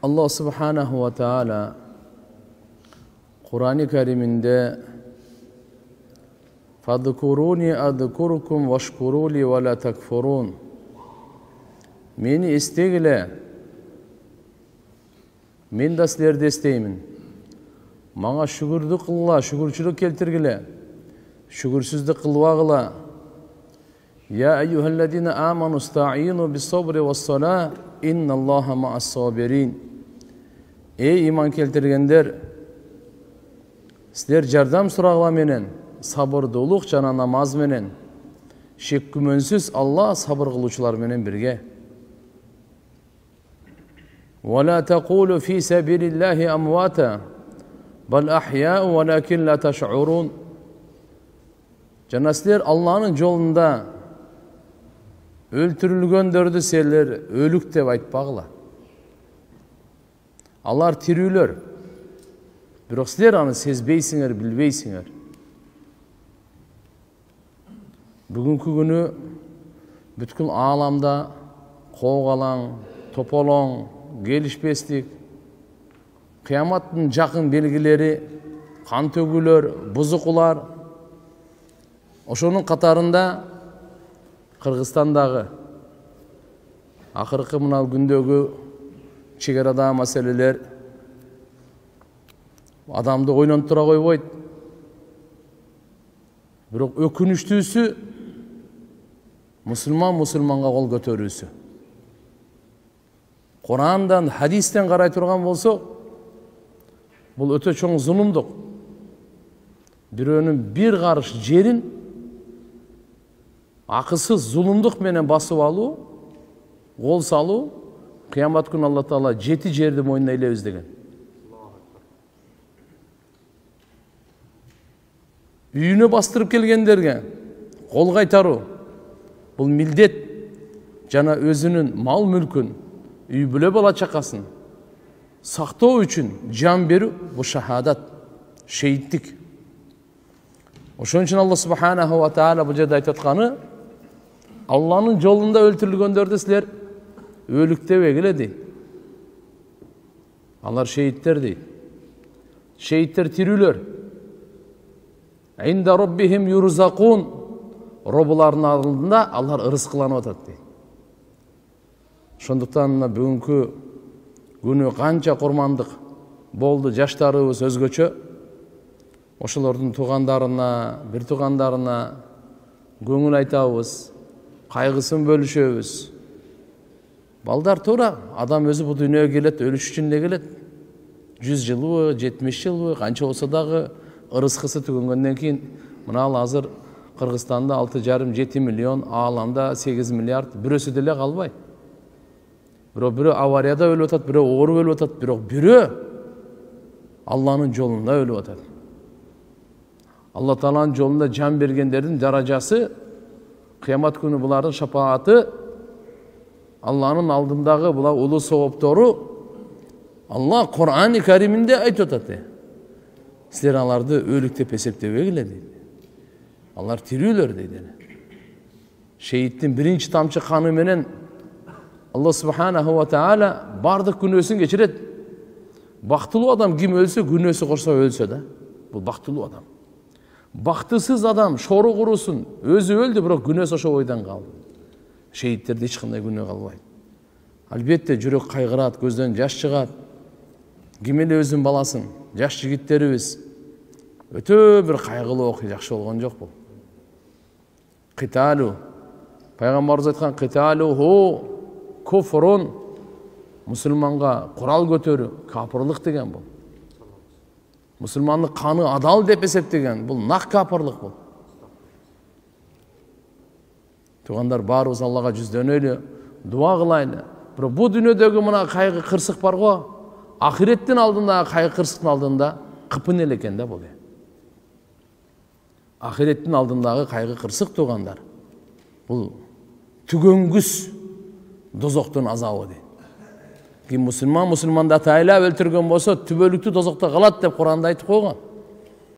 Allah subhanahu wa ta'ala Kur'an-ı Kerim'inde "Fadkuruni adkurukum veşkuruli ve la tekfurun." Meni istegile, men da sizlerdi isteymin. Mağa şükürdük kılla, şükürçülük keltirgile, şükürsüzdük kılvağıla. Ya eyyühellezine amanu sta'inu bis sabri ve salah, innallaha ma'as sabirin. Ey iman keltirgenler, sizler jardam suragla menen, sabırdуулuk jana namaz menen, şek күмөнсүз Allah sabır kılıçlar menen birge. وَلَا تَقُولُ فِي سَبِيلِ اللّٰهِ أَمْوَاتًا بَلْ أَحْيَاءُ وَلَكِنْ لَا تَشْعُرُونَ. Jana sizler Allah'ın yolunda öldürülgöndөрдü sizler ölük dep aytpagıla. Алар тирүүлөр. Бирок силер аны сезбейсиңер, билбейсиңер. Бүгүнкү күнү бүткүл ааламда коогалаң, тополоң, келишпестик, кыяматтын жакын белгилери, кан төгүүлөр, бузукулар. Ошонун катарында Кыргызстандагы акыркы мына күндөгү чегарада маселелер адамды ойлонтура койбойт. Бирок өкүнүчтүүсү мусулманга кол көтөрүүсү. Курандан, хадистен карай турган болсок, бул өтө чоң зулумдук. Бирөөнүн бир карыш жерин акысыз зулумдук менен басып алуу, кол салуу, кыямат күнү Алла Таала 7 жерди мойнуна илебиз деген. Үйүнө бастырып келгендерге кол кайтаруу, бул милдет жана өзүнүн мал мүлкүн, үй бүлө бала чакасын сактоо үчүн жан берүү, бул шахадат, шейиттик. Ошон үчүн Алла субханаху ва таала бул жерде айтып атканы, Алланын жолунда өлтүрүлгөндөрдү силер өлүк дебегиле дейт. Алар шейиттер дейт. Шейиттер тирүүлөр. Инда роббихим юрзакун. Робулардын алдында алар ырыскыланып атат дейт. Ошондуктан бүгүнкү күнү канча курмандык болду, жаштарыбыз өзгөчө. Ошолордун туугандарына, бир туугандарына көңүл айтабыз, кайгысын бөлүшөбүз. Балдар туура, адам өзү бул дүйнөгө келет, өлүш үчүн эле келет. 100 жылбы, 70 жылбы, канча болсо дагы ырыскысы түгөнгөндөн кийин, мына азыр Кыргызстанда 6,5-7 миллион, ааламда 8 миллиард, бирөөсү деле калбай. Бирөө аварияда өлүп атат, бирөө ооруп өлүп атат, бирок бирөө Алланын жолунда өлүп атат. Алла Тааланын жолунда жан бергендердин даражасы, кыямат күнү булардын шапааты, Алланын алдындагы була улуу сооптору Алла Кур'ан-ы Кериминде айтып атат. Силер аларды өлүк деп эсептебегиле дейт. Алар тирүүлөр дейт. Шейиттин биринчи тамчы каны менен Алла субханаху ва таала бардык күнөөсүн кечирет. Бактылуу адам ким өлсө, күнөөсү корсо өлсө да. Бул бактылуу адам. Бактысыз адам шору курусун, өзү өлдү, бирок күнөөсү ошо бойдон калды. Шейиттерде эч кандай күнөө калбайт. Албетте жүрөк кайгырат, көздөн жаш чыгат. Ким эле өзүнүн баласын, жаш жигиттерибиз өтө бир кайгылуу окуя, жакшы болгон жок бул. Киталу, пайгамбарыбыз айткан киталуху куфрун, мусулманга курал көтөрүү капырлык деген бул. Мусулмандын каны адал деп эсептеген, бул нак капырлык бул. Тугандар, баарыбыз Аллага жүздөнөлү, дуа кылайлы. Бирок бул дүйнөдөгү мына кайгы кырсык бар го, ахиреттин алдында, кайгы кырсыктын алдында кыпын эле экен да бул. Ахиреттин алдындагы кайгы кырсык, тугандар, бул түгөнгүс дозоктун азабы дейт. Ким мусулманды атайлап өлтүргөн болсо, түбөлүктүү дозокто калат деп Куранда айтып койгон.